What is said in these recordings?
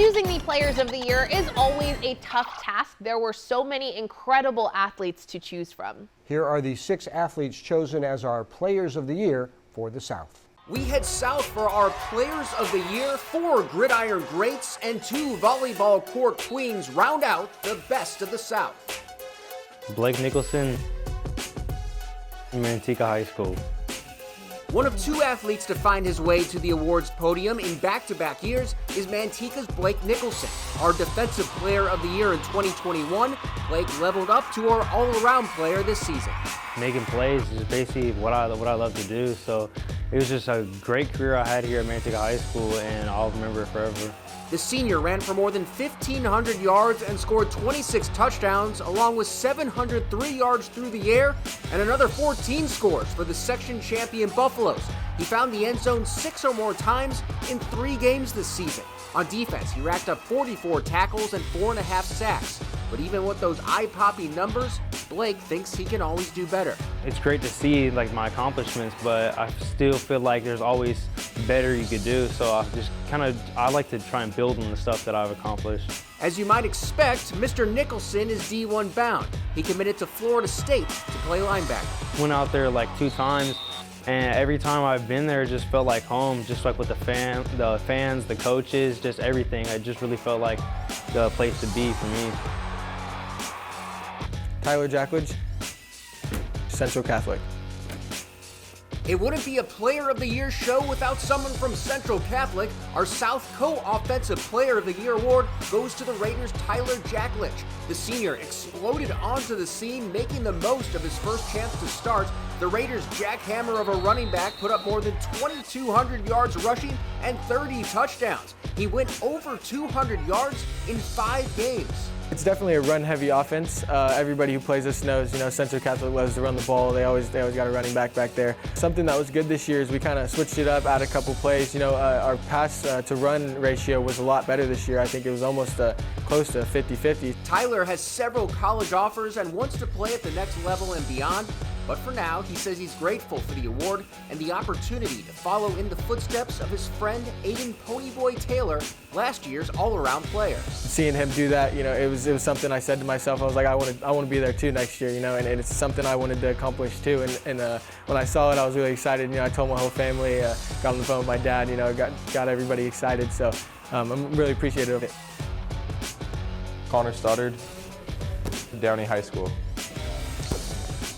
Choosing the Players of the Year is always a tough task. There were so many incredible athletes to choose from. Here are the 6 athletes chosen as our Players of the Year for the South. We head south for our Players of the Year. 4 gridiron greats and 2 volleyball court queens round out the best of the South. Blake Nicholson, Manteca High School. One of 2 athletes to find his way to the awards podium in back-to-back years is Manteca's Blake Nicholson. Our Defensive Player of the Year in 2021, Blake leveled up to our all-around player this season. Making plays is basically what I love to do, so it was just a great career I had here at Manteca High School, and I'll remember it forever. The senior ran for more than 1,500 yards and scored 26 touchdowns, along with 703 yards through the air and another 14 scores for the section champion Buffaloes. He found the end zone 6 or more times in 3 games this season. On defense, he racked up 44 tackles and 4.5 sacks. But even with those eye-popping numbers, Blake thinks he can always do better. It's great to see my accomplishments, but I still feel like there's always better you could do. So I like to try and build on the stuff that I've accomplished. As you might expect, Mr. Nicholson is D1 bound. He committed to Florida State to play linebacker. Went out there 2 times, and every time I've been there, it just felt like home. Just with the fans, the coaches, just everything. It just really felt like the place to be for me. Tyler Jackledge, Central Catholic. It wouldn't be a Player of the Year show without someone from Central Catholic. Our South Co-Offensive Player of the Year award goes to the Raiders' Tyler Jackledge. The senior exploded onto the scene, making the most of his first chance to start. The Raiders' jackhammer of a running back put up more than 2,200 yards rushing and 30 touchdowns. He went over 200 yards in 5 games. It's definitely a run-heavy offense. Everybody who plays us knows, Central Catholic loves to run the ball. They always got a running back there. Something that was good this year is we kind of switched it up, added a couple plays. Our pass to run ratio was a lot better this year. I think it was almost close to 50-50. Tyler has several college offers and wants to play at the next level and beyond. But for now, he says he's grateful for the award and the opportunity to follow in the footsteps of his friend Aiden Ponyboy Taylor, last year's all-around player. Seeing him do that, it was something I said to myself. I was like, I want to be there too next year, and it's something I wanted to accomplish too. And when I saw it, I was really excited. I told my whole family, got on the phone with my dad, got everybody excited. So I'm really appreciative of it. Connor Stoddard, Downey High School.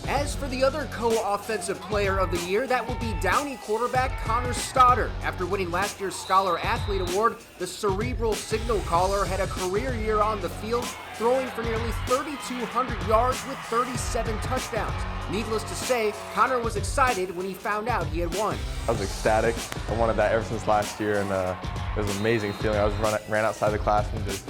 As for the other co-offensive player of the year, that would be Downey quarterback Connor Stoddard. After winning last year's Scholar Athlete Award, the cerebral signal caller had a career year on the field, throwing for nearly 3,200 yards with 37 touchdowns. Needless to say, Connor was excited when he found out he had won. I was ecstatic. I wanted that ever since last year, and it was an amazing feeling. I ran outside the classroom just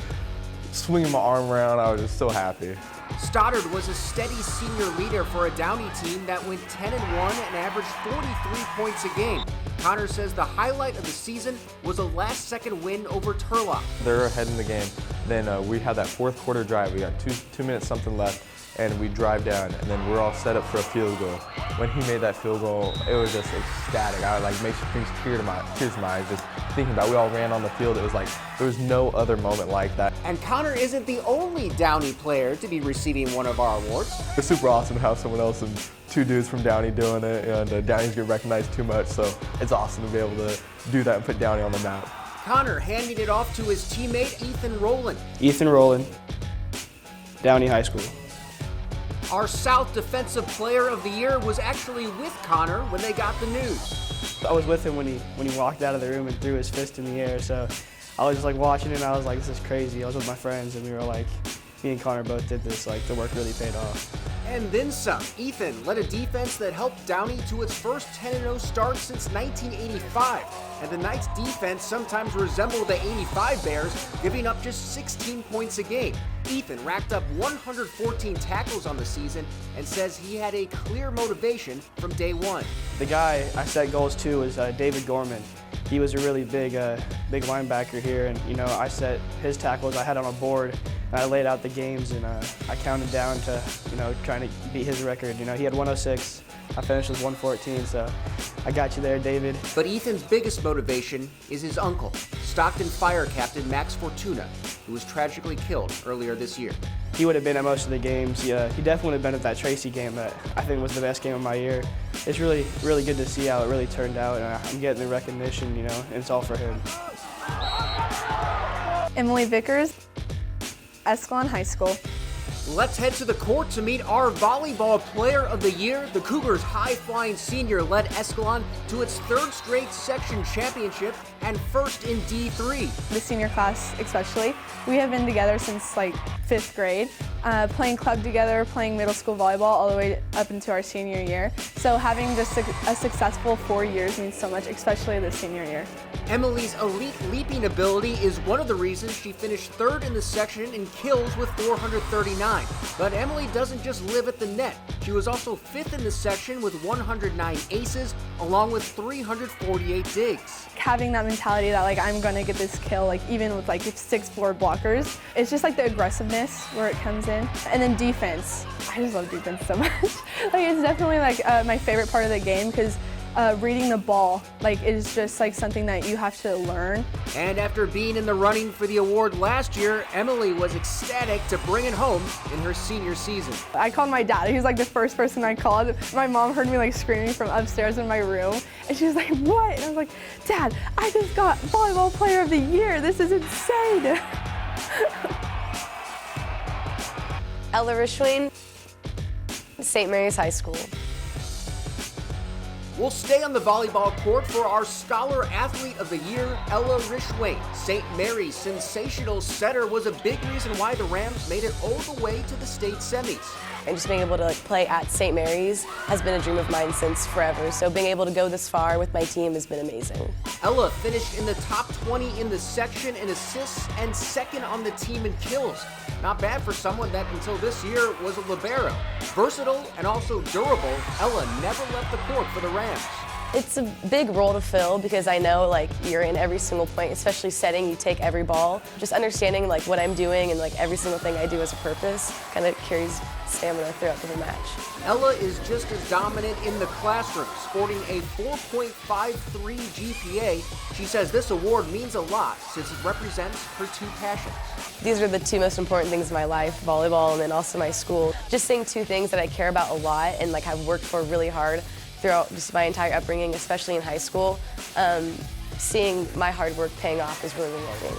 swinging my arm around. I was just so happy. Stoddard was a steady senior leader for a Downey team that went 10-1 and averaged 43 points a game. Connor says the highlight of the season was a last-second win over Turlock. They're ahead in the game. Then we had that 4th quarter drive. We got two minutes something left, and we drive down, and then we're all set up for a field goal. When he made that field goal, it was just ecstatic. I makes things tears in my eyes just thinking about it. We all ran on the field. It was like there was no other moment like that. And Connor isn't the only Downey player to be receiving one of our awards. It's super awesome to have someone else and 2 dudes from Downey doing it, and Downey's get recognized too much, so it's awesome to be able to do that and put Downey on the map. Connor handing it off to his teammate Ethan Rowland. Ethan Rowland, Downey High School. Our South Defensive Player of the Year was actually with Connor when they got the news. I was with him when he walked out of the room and threw his fist in the air, so I was just watching it and I was like, this is crazy. I was with my friends and we were like, me and Connor both did this, the work really paid off. And then some. Ethan led a defense that helped Downey to its first 10-0 start since 1985. And the Knights' defense sometimes resembled the '85 Bears, giving up just 16 points a game. Ethan racked up 114 tackles on the season and says he had a clear motivation from day one. The guy I set goals to was David Gorman. He was a really big linebacker here, and I set his tackles. I had on a board, and I laid out the games, and I counted down to trying to beat his record. He had 106, I finished with 114, so I got you there, David. But Ethan's biggest motivation is his uncle, Stockton Fire Captain Max Fortuna, who was tragically killed earlier this year. He would have been at most of the games. Yeah, he definitely would have been at that Tracy game that I think was the best game of my year. It's really, really good to see how it really turned out, and I'm getting the recognition, you know, and it's all for him. Emily Vickers, Escalon High School. Let's head to the court to meet our volleyball player of the year. The Cougars' high-flying senior led Escalon to its 3rd straight section championship and 1st in D3. The senior class especially. We have been together since like 5th grade, playing club together, playing middle school volleyball all the way up into our senior year. So having just a successful 4 years means so much, especially this senior year. Emily's elite leaping ability is one of the reasons she finished 3rd in the section in kills with 439. But Emily doesn't just live at the net. She was also 5th in the section with 109 aces, along with 348 digs. Having that mentality that like I'm gonna get this kill, like even with like 6 floor blockers, it's just like the aggressiveness where it comes in. And then defense. I just love defense so much. Like it's definitely like my favorite part of the game because reading the ball is just like something that you have to learn. And after being in the running for the award last year, Emily was ecstatic to bring it home in her senior season. I called my dad. He was like the first person I called. My mom heard me like screaming from upstairs in my room, and she was like, "What?" And I was like, "Dad, I just got volleyball player of the year. This is insane." Ella RISHWAIN, St. Mary's High School. We'll stay on the volleyball court for our Scholar Athlete of the Year, Ella RISHWAIN. St. Mary's sensational setter was a big reason why the Rams made it all the way to the state semis. And just being able to play at St. Mary's has been a dream of mine since forever. So being able to go this far with my team has been amazing. Ella finished in the top 20 in the section in assists and 2nd on the team in kills. Not bad for someone that until this year was a libero. Versatile and also durable, Ella never left the court for the Rams. It's a big role to fill because I know you're in every single point, especially setting, you take every ball. Just understanding what I'm doing and every single thing I do has a purpose kind of carries stamina throughout the whole match. Ella is just as dominant in the classroom, sporting a 4.53 GPA. She says this award means a lot since it represents her 2 passions. These are the 2 most important things in my life, volleyball and then also my school. Just saying 2 things that I care about a lot and I've worked for really hard throughout just my entire upbringing, especially in high school. Seeing my hard work paying off is really rewarding.